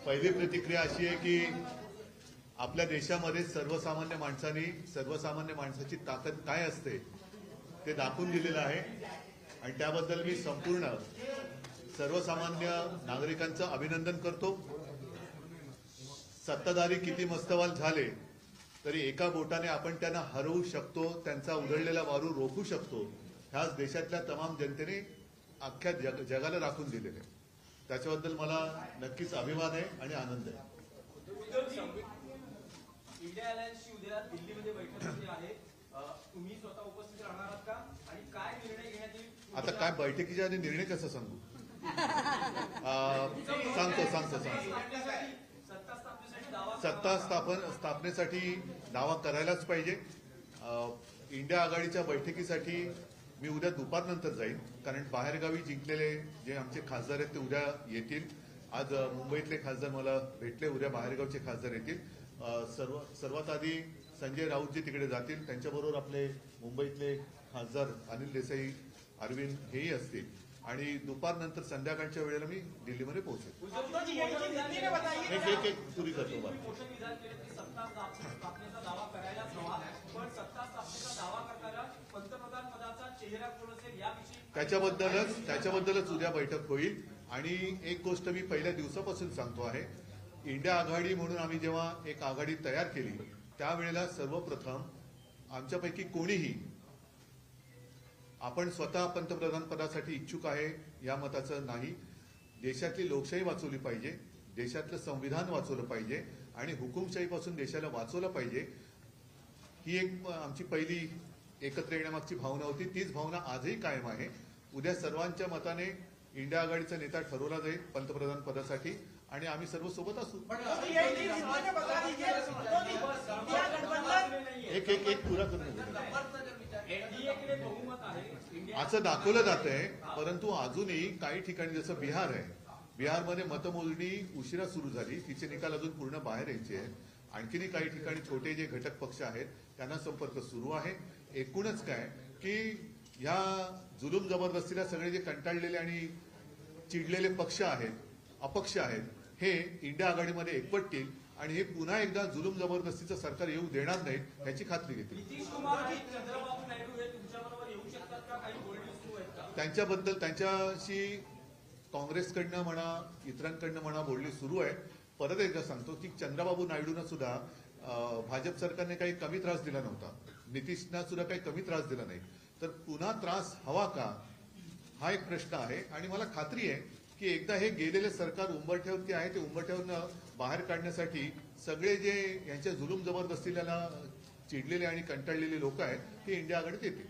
पहिली प्रतिक्रिया अशी आहे की आपल्या देशामध्ये सर्वसामान्य माणसाची ताकद काय असते ते दाखवून दिलेलं आहे आणि त्याबद्दल मी संपूर्ण सर्वसामान्य नागरिकांचं अभिनंदन करतो। सत्ताधारी किती मस्तवाल झाले तरी एका बोटाने आपण त्यांना हरवू शकतो, त्यांचा उधळलेला वारू रोखू शकतो। ह्याच देशातल्या तमाम जनतेने अख्ख्या जगाला दाखवून दिलेले, त्याच्याबद्दल मला नक्कीच अभिमान आहे आणि आनंद आहे। इंडिया अलायन्सची उद्या दिल्लीमध्ये बैठक होते आहे, तुम्ही स्वतः उपस्थित राहणार आहात का आणि काय निर्णय घेण्यात येईल? आता काय बैठकीच्या आधी निर्णय कसा सांगू? सांगतो सत्ता स्थापनेसाठी दावा करायलाच पाहिजे। इंडिया आघाडीच्या बैठकीसाठी मी उद्या दुपारनंतर जाईन, कारण बाहेरगावी जिंकलेले जे आमचे खासदार आहेत ते उद्या येतील। आज मुंबईतले खासदार मला भेटले, उद्या बाहेरगावचे खासदार येतील। सर्वात आधी संजय राऊतजी तिकडे जातील, त्यांच्याबरोबर आपले मुंबईतले खासदार अनिल देसाई, अरविंद हेही असतील आणि दुपारनंतर संध्याकाळच्या वेळेला मी दिल्लीमध्ये पोहोचेल। एक पुरी करतो त्याच्याबद्दलच उद्या बैठक होईल। आणि एक गोष्ट मी पहिल्या दिवसापासून सांगतो आहे, इंडिया आघाडी म्हणून आम्ही जेव्हा एक आघाडी तयार केली त्यावेळेला सर्वप्रथम आमच्यापैकी कोणीही आपण स्वतः पंतप्रधान पदासाठी इच्छुक आहे या मताचं नाही। देशातली लोकशाही वाचवली पाहिजे, देशातलं संविधान वाचवलं पाहिजे आणि हुकुमशाहीपासून देशाला वाचवलं पाहिजे, ही एक आमची पहिली एकत्र येण्यामागची भावना होती। तीच भावना आजही कायम आहे। उद्या सर्वांच्या मताने इंडिया आघाडीचा नेता ठरवला जाईल पंतप्रधान पदासाठी आणि आम्ही सर्व सोबत असू। एक पुरा करून असं दाखवलं जात आहे, परंतु अजूनही काही ठिकाणी जसं बिहार आहे, बिहारमध्ये मतमोजणी उशिरा सुरू झाली, तिचे निकाल अजून पूर्ण बाहेर यायचे आहेत। आणखीनही काही ठिकाणी छोटे जे घटक पक्ष आहेत त्यांना संपर्क सुरू आहे। एकूणच काय की ह्या जुलूम जबरदस्तीला सगळे जे कंटाळलेले आणि चिडलेले पक्ष आहेत, अपक्ष आहेत, हे इंडिया आघाडीमध्ये एकवटतील आणि हे पुन्हा एकदा जुलूम जबरदस्तीचं सरकार येऊ देणार नाहीत याची खात्री घेतील। त्यांच्याबद्दल त्यांच्याशी काँग्रेसकडनं म्हणा इतरांकडनं म्हणा बोलणी सुरू आहे। परत एकदा सांगतो की चंद्रबाबू नायडूंना सुद्धा भाजप सरकारने काही कमी त्रास दिला नव्हता, नितीशना सुद्धा काही कमी त्रास दिला नाही, तर पुन्हा त्रास हवा का हा एक प्रश्न आहे। आणि मला खात्री आहे की एकदा हे गेलेले सरकार उंबरठ्यावरती आहे ते उंबरठ्यावरनं बाहेर काढण्यासाठी सगळे जे यांच्या जुलूम जबरदस्तीला चिडलेले आणि कंटाळलेले लोक आहेत ते इंडिया आघाडीत येतील।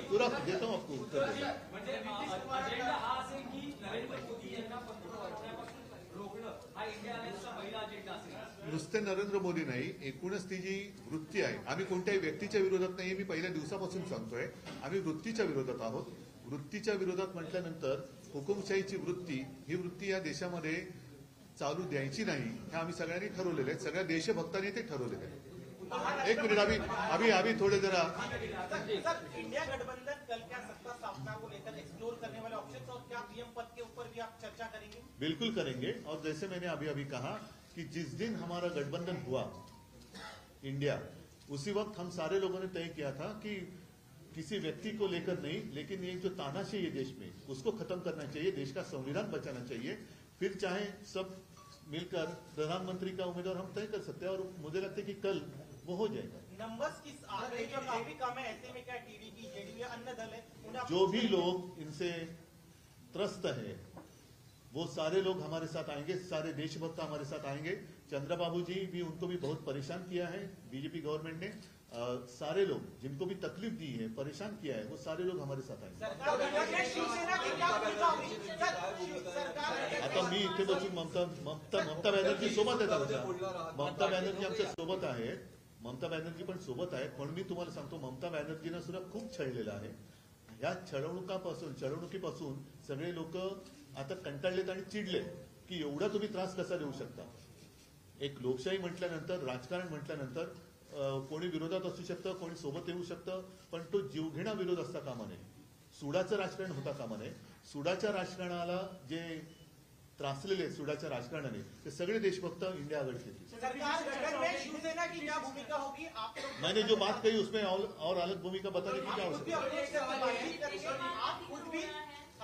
पुरा देतो आपको उत्तर। नुसते नरेंद्र मोदी नाही, एकूणच ती जी वृत्ती आहे, आम्ही कोणत्याही व्यक्तीच्या विरोधात नाही, मी पहिल्या दिवसापासून सांगतोय, आम्ही वृत्तीच्या विरोधात आहोत। वृत्तीच्या विरोधात म्हटल्यानंतर हुकुमशाहीची वृत्ती, ही वृत्ती या देशामध्ये चालू द्यायची नाही, हे आम्ही सगळ्यांनी ठरवलेलं आहे, सगळ्या देशभक्तांनी ते ठरवलेलं आहे। एक मिनिट, अभी थोड़े जरा इंडिया गठबंधन कल क्या सत्ता स्थापना को लेकर एक्सप्लोर करने वाले ऑप्शंस और क्या पीएम पद के ऊपर भी आप चर्चा करेंगे? बिल्कुल करेंगे। और जैसे मैंने अभी कहा कि जिस दिन हमारा गठबंधन हुआ इंडिया, उसी वक्त हम सारे लोगों ने तय किया था कि किसी व्यक्ति को लेकर नहीं, लेकिन ये जो तानाशाही है देश में उसको खत्म करना चाहिए, देश का संविधान बचाना चाहिए। फिर चाहे सब मिलकर प्रधानमंत्री का उम्मीदवार हम तय कर सकते हैं और मुझे लगता है कि कल वो हो जाएगा। नंबर्स किस आ रहे जो काफी कम है, ऐसे में क्या टीडीपी जेडीयू अन्य दल है, जो भी लोग इनसे त्रस्त है वो सारे लोग हमारे साथ आएंगे, सारे देशभक्त हमारे साथ आएंगे। चंद्रबाबू जी भी, उनको भी बहुत परेशान किया है बीजेपी गवर्नमेंट ने, सारे लोग जिनको भी तकलीफ दी है, परेशान किया है, वो सारे लोग हमारे साथ आएंगे। आता मी इथे बसून ममता बॅनर्जी सोबत आहेत, ममता बॅनर्जी आमच्या सोबत आहेत, ममता बॅनर्जी पण सोबत आहेत, पण मी तुम्हाला सांगतो ममता बॅनर्जीनं सुद्धा खूप छळलेलं आहे। या छळवणुकीपासून सगळे लोक आता कंटाळलेत आणि चिडले की एवढा तुम्ही त्रास कसा देऊ शकता। एक लोकशाही म्हटल्यानंतर, राजकारण म्हटल्यानंतर कोणी विरोधात असू शकतं, कोणी सोबत येऊ शकतं, पण तो जीवघेणा विरोध असता कामा नये। सुडाचं राजकारण होता कामा नये. सुडाच्या राजकारणाला जे त्रासलेले सुडाच्या राजकारणाने ते सगळे देशभक्त इंडिया आघाडी घेतली. सरकार गठन में शिवसेना की क्या भूमिका होगी आप लोग? मैंने जो बात कही उसमें और अलग भूमिका बताने की क्या आप खुद भी आवश्यकता है? अपने बातचीत करेंगे, आप खुद भी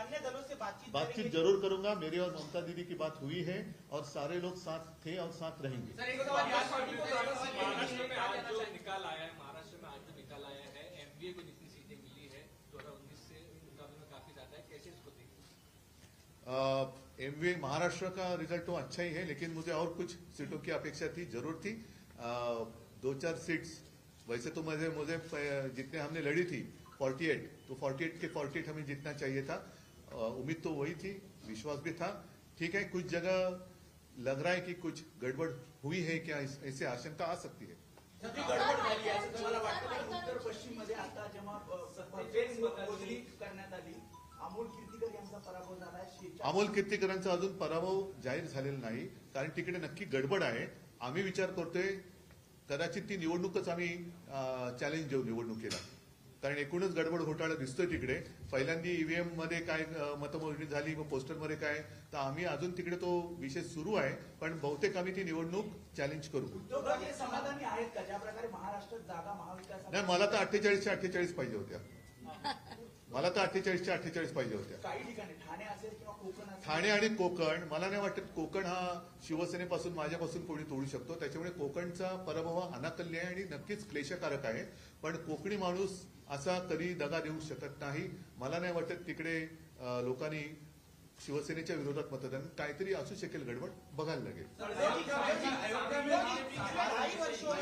अन्य दलों से बातचीत बातचीत करेंगे? जरूर करूंगा. मेरी और ममता दीदी की बात हुई है और सारे लोग साथ थे और साथ रहेंगे. सर, एक बात पार्टी को ज्यादा महाराष्ट्र में आज जो निकाल आया है, महाराष्ट्र में आज जो निकाल आया है, एमडीए को जितनी सीटें मिली है 2019 से मुकाबले में काफी ज्यादा है, कैसे इसको देखिए? एमवी महाराष्ट्र का रिजल्ट तो अच्छा ही है, लेकिन मुझे और कुछ सीटों की अपेक्षा थी, जरूर थी. 2-4 सीट्स वैसे तो मुझे जितने हमने लड़ी थी 48, तो 48 के 48 हमें जीतना चाहिए था. उम्मीद तो वही थी, विश्वास भी था. ठीक है, कुछ जगह लग रहा है कि कुछ गड़बड़ हुई है क्या, ऐसे आशंका आ सकती है. गडबड झाली असं तुम्हाला वाटतं का? उत्तर पश्चिम मध्ये आता जेव्हा मोजणी करण्यात आली, अमोल कीर्तीकर यांचा पराभव झाला. अमोल कीर्तीकरांचा अजून पराभव जाहीर झालेला नाही, कारण तिकडे नक्की गडबड आहे. आम्ही विचार करतोय कदाचित ती निवडणूकच आम्ही चॅलेंज देऊ निवडणुकीला, कारण एकूणच गडबड घोटाळा दिसतोय तिकडे. पहिल्यांदा ईव्हीएम मध्ये काय मतमोजणी झाली, मग पोस्टरमध्ये काय, तर आम्ही अजून तिकडे तो विषय सुरू आहे. पण बहुतेक आम्ही ती निवडणूक चॅलेंज करू. उद्धव ठाकरे समाधानी आहेत का ज्या प्रकारे महाराष्ट्रात जागा महाविकास? नाही, मला तर 48च्या 48 पाहिजे होत्या. मला तर 48च्या 48 पाहिजे होत्या. काही ठिकाणी ठाणे असेल किंवा कोकण असेल, ठाणे आणि कोकण, मला नाही वाटत कोकण हा शिवसेनेपासून माझ्यापासून कोणी तोडू शकतो. त्याच्यामुळे कोकणचा पराभव हा अनाकल्य आहे आणि नक्कीच क्लेशकारक आहे. पण कोकणी माणूस असा कधी दगा देऊ शकत नाही. मला नाही वाटत तिकडे लोकांनी शिवसेनेच्या विरोधात मतदान, काहीतरी असू शकेल गडबड, बघायला लागेल.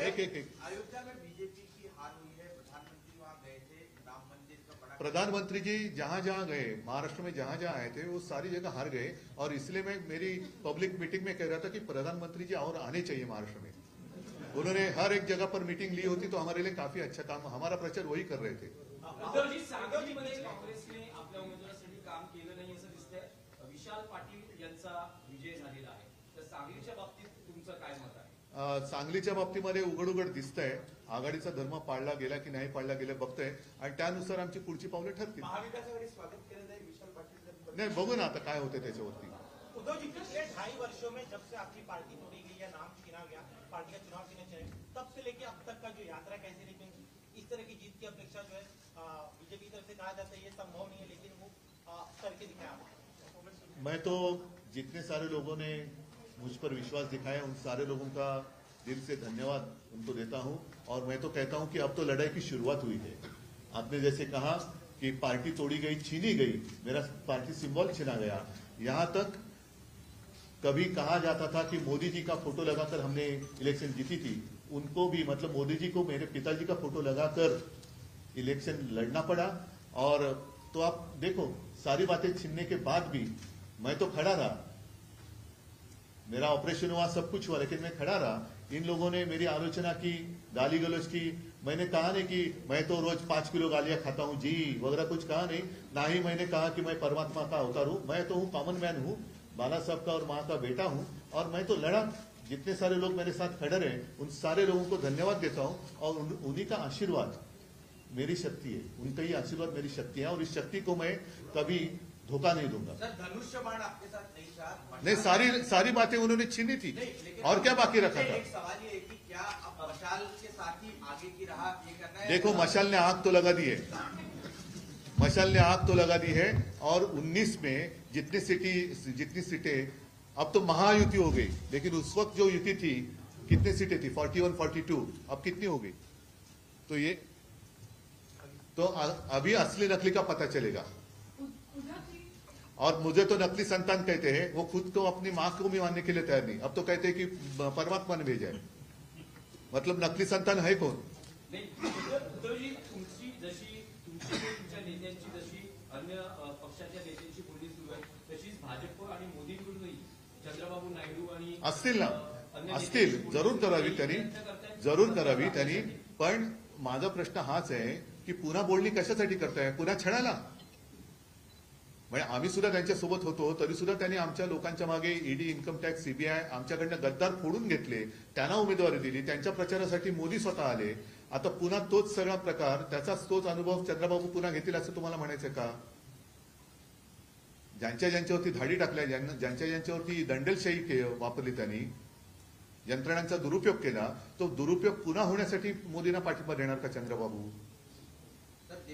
एक अयोध्या में बीजेपी की हार हुई है, प्रधानमंत्री वहां गए थे, राम मंदिर का बड़ा प्रधानमंत्री जी जहां जहां गए, महाराष्ट्र में जहां जहां आए थे, वो सारी जगह हार गए. और इसलिए मैं मेरी पब्लिक मीटिंग में कह रहा था कि प्रधानमंत्री जी और आने चाहिए महाराष्ट्र में. उन्होंने हर एक जगह पर मीटिंग ली होती, तो हमारे लिए काफी अच्छा काम, हमारा प्रचार वही कर रहे थे. उद्धवजी, सांगलीमध्ये काँग्रेसने आपल्या उमेदवारासाठी काम केलं नाही असं दिसतंय. विशाल पाटील यांचा विजय झालेला आहे, तर सांगलीच्या बाबतीत तुमचं काय मत आहे? सांगलीच्या बाबतीमध्ये उघड दिसतंय आघाडीचा धर्म पाळला गेला की नाही पाळला गेला बघतोय, आणि त्यानुसार आमची पुढची पावले ठरतील. महाविकासाकडे स्वागत केलं जाईल विशाल पाटील. नाही, बघू ना आता काय होते त्याच्यावरती. उद्धव जी, पिछले 2.5 वर्षों में जब से आपकी पार्टी तोड़ी गई या नाम छीना गया, पार्टी का चुनाव छीने चले, तब से लेके अब तक का जो यात्रा कैसे रही? इस तरह की जीत की अपेक्षा जो है बीजेपी की तरफ से कहा जाता है ये संभव नहीं है, लेकिन वो करके दिखाया. मैं तो जितने सारे लोगों ने मुझ पर विश्वास दिखाया उन सारे लोगों का दिल से धन्यवाद उनको देता हूं. और मैं तो कहता हूं कि अब तो लड़ाई की शुरुआत हुई है. आपने जैसे कहा कि पार्टी तोड़ी गई, छीनी गई, मेरा पार्टी सिंबल छीना गया. यहां तक कभी कहा जाता था कि मोदी जी का फोटो लगाकर हमने इलेक्शन जीती थी. उनको भी, मतलब मोदी जी को मेरे पिताजी का फोटो लगाकर इलेक्शन लड़ना पड़ा. और तो आप देखो, सारी बातें छीनने के बाद भी मैं तो खड़ा रहा. मेरा ऑपरेशन हुआ, सब कुछ हुआ, लेकिन मैं खड़ा रहा. इन लोगों ने मेरी आलोचना की, गाली गलौज की. मैंने कहा नहीं कि मैं तो रोज 5 किलो गालियां खाता हूं जी वगैरह, कुछ कहा नहीं. ना ही मैंने कहा कि मैं परमात्मा का अवतार हूं. मैं तो हूं कॉमन मैन हूं, बाला साहब का और माँ का बेटा हूं. और मैं तो लड़ा. जितने सारे लोग मेरे साथ खड़े रहे उन सारे लोगों को धन्यवाद देता हूं. और उन्हीं का आशीर्वाद मेरी शक्ति है, उनका ही आशीर्वाद मेरी शक्ति है. और इस शक्ति को मैं कभी धोखा नहीं दूंगा. सर, धनुष्य बाण आपके साथ नहीं था. नहीं, सारी बातें उन्होंने छीनी थी. और क्या बाकी रखा था? एक सवाल ये है कि क्या अब मशाल के साथ ही आगे की राह ये करना है? देखो, मशाल ने आग तो लगा दी है, मशाल ने आग तो लगा दी है. और 19 में जितनी सीटें, अब तो महायुति हो गई, लेकिन उस वक्त जो युति थी कितनी सीटें थी? 41, 42. अब कितनी हो गई? तो ये तो अभी असली नकली का पता चलेगा. और मुझे तो नकली संतान कहते हैं. वो खुद को अपनी मां को भी मानने के लिए तैयार नहीं. अब तो कहते हैं कि परमात्मा ने भेजा है. मतलब नकली संतान है कौन? नाही, उद्धवजी, तुमची तुमच्या नेत्यांची जशी अन्य पक्षाच्या नेत्यांची बोलणी सुरू आहे, तशीच भाजप आणि मोदींकडूनही चंद्रबाबू नायडू आणि असतील ना, अन्य असतील, नेत्यांची जरूर करावी त्यांनी, करतायत. जरूर करावी त्यांनी. पण माझा प्रश्न हाच आहे की पुन्हा बोलणी कशासाठी करताय? पुन्हा छळायला? म्हणजे आम्ही सुद्धा त्यांच्यासोबत होतो, तरी सुद्धा त्यांनी आमच्या लोकांच्या मागे ईडी, इन्कम टॅक्स, सीबीआय आमच्याकडनं गद्दार फोडून घेतले. त्यांना उमेदवारी दिली. त्यांच्या प्रचारासाठी मोदी स्वतः आले. आता पुन्हा तोच सगळा प्रकार, त्याचाच तोच अनुभव चंद्रबाबू पुन्हा घेतील असं तुम्हाला म्हणायचं का? ज्यांच्या ज्यांच्यावरती धाडी टाकल्या, ज्यांच्या ज्यांच्यावरती दंडेलशाही वापरली त्यांनी, यंत्रणांचा दुरुपयोग केला, तो दुरुपयोग पुन्हा होण्यासाठी मोदींना पाठिंबा देणार का चंद्रबाबू?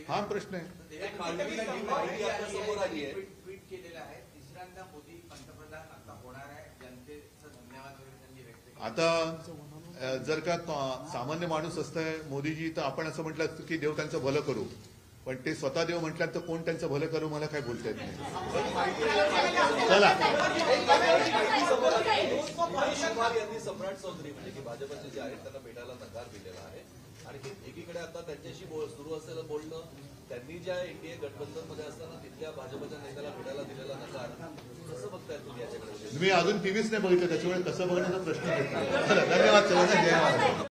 हा प्रश्न आहे. एक माहिती आता समोर आली आहे. ट्विट केलेलं आहे, तिसऱ्यांदा मोदी पंतप्रधान आता होणार आहे, जनतेचं धन्यवाद वगैरे त्यांनी व्यक्त केले. आता जर का सामान्य माणूस असतंय मोदीजी, तर आपण असं म्हटलं असतं की देव त्यांचं भलं करू, पण ते स्वतः देव म्हटल्यानंतर कोण त्यांचं भलं करू मला काय बोलता येत नाही. चला, कुमार यांनी सम्राट चौधरी म्हणजे की भाजपचे जे आहेत त्यांना भेटायला नकार दिलेला आहे आणि एकीकडे आता त्यांच्याशी सुरू असलेलं बोलणं, त्यांनी ज्या एनडीए गठबंधनमध्ये असताना तिथल्या भाजपच्या नेत्याला भेटायला दिलेला नकार, कसं बघताय तुम्ही याच्याकडे? मी अजून टीव्हीच नाही बघितलं, त्याच्यामुळे कसं बघण्याचा प्रश्न येतो. धन्यवाद.